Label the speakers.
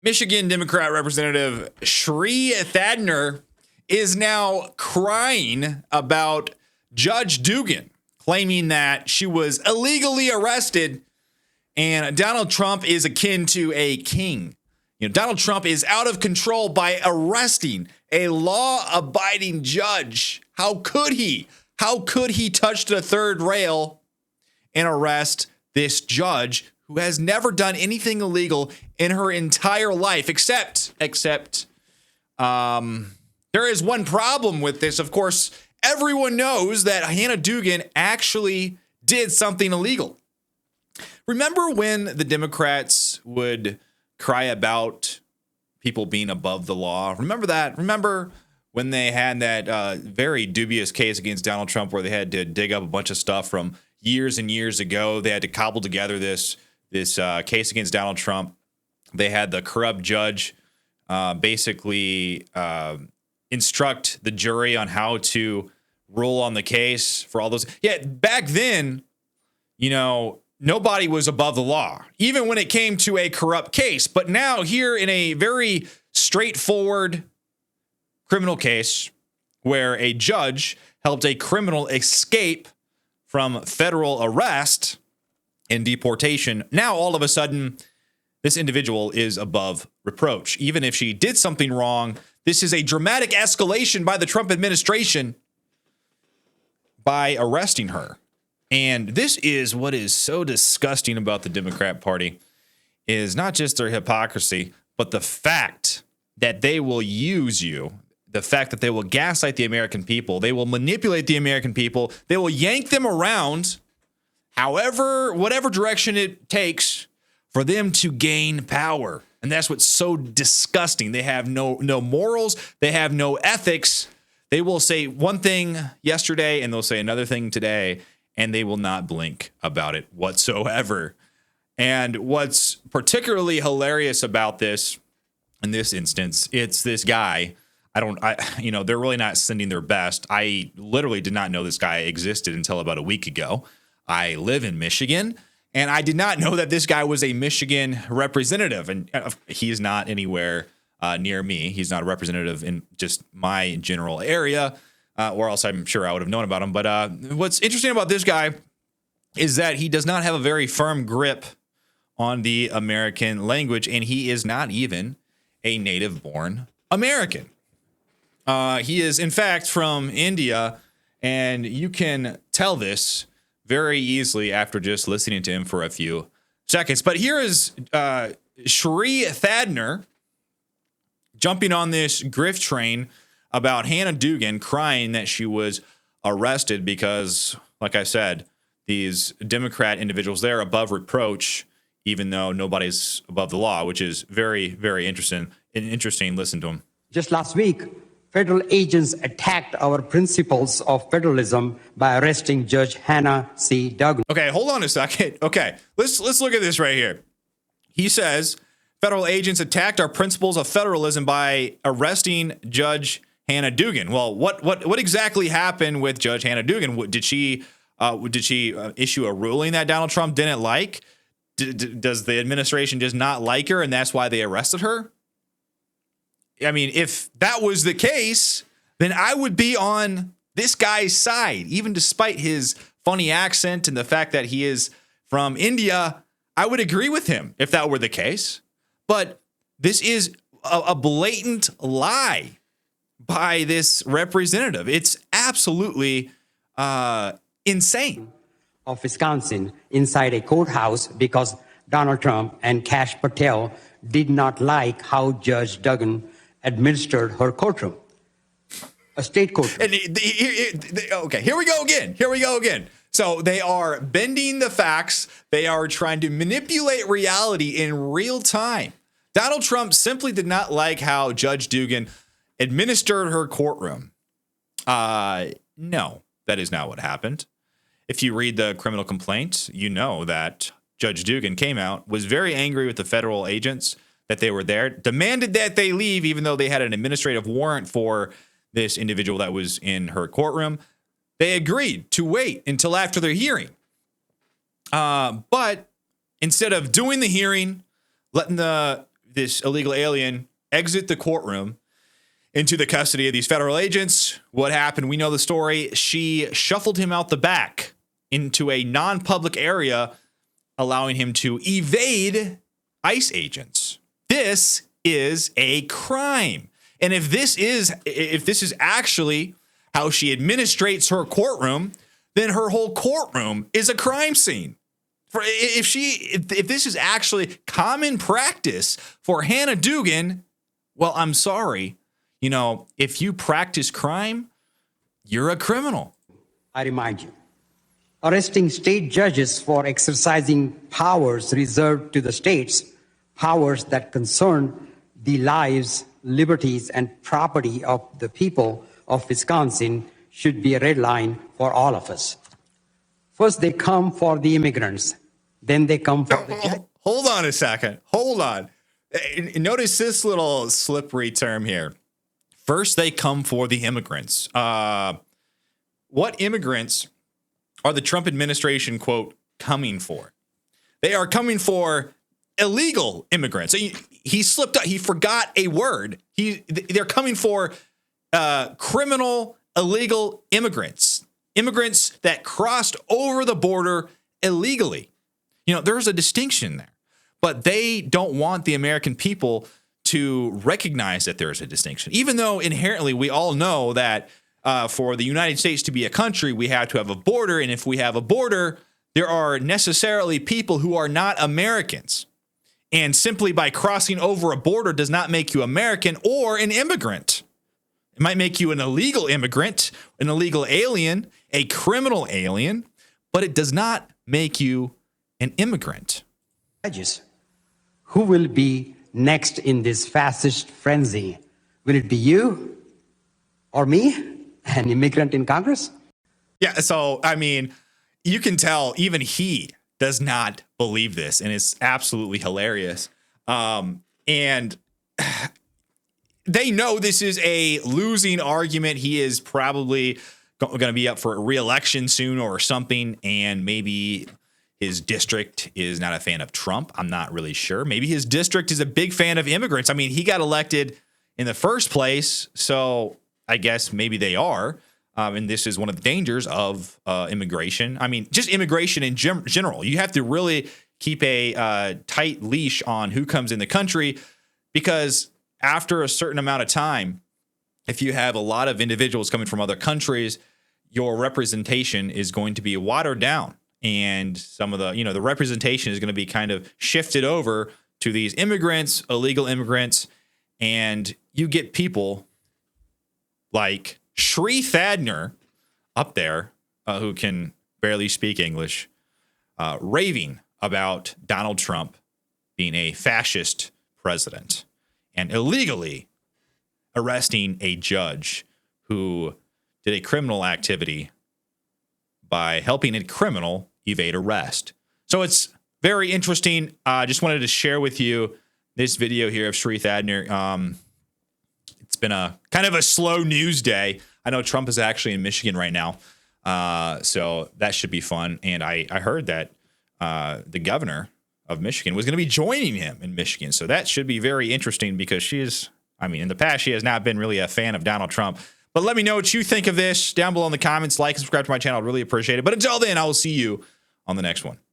Speaker 1: Michigan Democrat Representative Shri Thanedar is now crying about Judge Dugan, claiming that she was illegally arrested and Donald Trump is akin to a king. Donald Trump is out of control by arresting a law-abiding judge. How could he? How could he touch the third rail and arrest this judge who has never done anything illegal in her entire life, except there is one problem with this. Of course, everyone knows that Hannah Dugan actually did something illegal. Remember when the Democrats would cry about people being above the law? Remember that? Remember when they had that very dubious case against Donald Trump where they had to dig up a bunch of stuff from years and years ago? They had to cobble together this case against Donald Trump. They had the corrupt judge basically instruct the jury on how to rule on the case for all those. Yeah, back then, nobody was above the law, even when it came to a corrupt case. But now here in a very straightforward criminal case where a judge helped a criminal escape from federal arrest and deportation, now all of a sudden, this individual is above reproach. Even if she did something wrong, this is a dramatic escalation by the Trump administration by arresting her. And this is what is so disgusting about the Democrat Party, is not just their hypocrisy, but the fact that they will use you, the fact that they will gaslight the American people, they will manipulate the American people, they will yank them around, whatever direction it takes for them to gain power. And that's what's so disgusting. They have no morals, they have no ethics. They will say one thing yesterday and they'll say another thing today, and they will not blink about it whatsoever. And what's particularly hilarious about this, in this instance, it's this guy. They're really not sending their best. I literally did not know this guy existed until about a week ago. I live in Michigan, and I did not know that this guy was a Michigan representative. And he's not anywhere near me. He's not a representative in just my general area. Or else I'm sure I would have known about him. But what's interesting about this guy is that he does not have a very firm grip on the American language, and he is not even a native-born American. He is, in fact, from India, and you can tell this very easily after just listening to him for a few seconds. But here is Shri Thanedar jumping on this grift train about Hannah Dugan, crying that she was arrested because, like I said, these Democrat individuals, they're above reproach, even though nobody's above the law, which is very, very interesting. Listen to him.
Speaker 2: Just last week, federal agents attacked our principles of federalism by arresting Judge Hannah C. Dugan.
Speaker 1: Okay, hold on a second. Okay, let's look at this right here. He says federal agents attacked our principles of federalism by arresting Judge Hannah Dugan. Well, what exactly happened with Judge Hannah Dugan? Did she issue a ruling that Donald Trump didn't like? Does the administration just not like her, and that's why they arrested her? I mean, if that was the case, then I would be on this guy's side, even despite his funny accent and the fact that he is from India. I would agree with him if that were the case. But this is a blatant lie by this representative. It's absolutely insane.
Speaker 2: Of Wisconsin inside a courthouse because Donald Trump and Kash Patel did not like how Judge Dugan administered her courtroom, a state courtroom.
Speaker 1: Okay, here we go again. So they are bending the facts. They are trying to manipulate reality in real time. Donald Trump simply did not like how Judge Dugan administered her courtroom. No, that is not what happened. If you read the criminal complaint, you know that Judge Dugan came out, was very angry with the federal agents that they were there, demanded that they leave, even though they had an administrative warrant for this individual that was in her courtroom. They agreed to wait until after their hearing. But instead of doing the hearing, letting the this illegal alien exit the courtroom into the custody of these federal agents. What happened? We know the story. She shuffled him out the back into a non-public area, allowing him to evade ICE agents. This is a crime. And if this is actually how she administrates her courtroom, then her whole courtroom is a crime scene. If this is actually common practice for Hannah Dugan, well, I'm sorry. You know, if you practice crime, you're a criminal.
Speaker 2: I remind you, arresting state judges for exercising powers reserved to the states, powers that concern the lives, liberties, and property of the people of Wisconsin, should be a red line for all of us. First, they come for the immigrants. Then they come for the judge.
Speaker 1: Hold on a second. Hold on. Notice this little slippery term here. First, they come for the immigrants. What immigrants are the Trump administration, quote, coming for? They are coming for illegal immigrants. He slipped up. He forgot a word. They're coming for criminal, illegal immigrants. Immigrants that crossed over the border illegally. You know, there's a distinction there. But they don't want the American people to recognize that there's a distinction, even though inherently we all know that for the United States to be a country, we have to have a border. And if we have a border, there are necessarily people who are not Americans. And simply by crossing over a border does not make you American or an immigrant. It might make you an illegal immigrant, an illegal alien, a criminal alien, but it does not make you an immigrant.
Speaker 2: Judges, who will be next in this fascist frenzy? Will it be you or me, an immigrant in Congress?
Speaker 1: Yeah, so, I mean, you can tell even he does not believe this, and it's absolutely hilarious. And they know this is a losing argument. He is probably going to be up for re-election soon or something, and maybe his district is not a fan of Trump. I'm not really sure. Maybe his district is a big fan of immigrants. I mean, he got elected in the first place, so I guess maybe they are. And this is one of the dangers of immigration. I mean, just immigration in general. You have to really keep a tight leash on who comes in the country, because after a certain amount of time, if you have a lot of individuals coming from other countries, your representation is going to be watered down. And some of the representation is going to be kind of shifted over to these immigrants, illegal immigrants, and you get people like Shri Thanedar up there who can barely speak English, raving about Donald Trump being a fascist president and illegally arresting a judge who did a criminal activity by helping a criminal evade arrest. So it's very interesting. I just wanted to share with you this video here of Shri Thanedar. It's been a kind of a slow news day. I know Trump is actually in Michigan right now, so that should be fun. And I heard that the governor of Michigan was going to be joining him in Michigan. So that should be very interesting, because in the past, she has not been really a fan of Donald Trump. But let me know what you think of this down below in the comments. Like and subscribe to my channel. I'd really appreciate it. But until then, I will see you on the next one.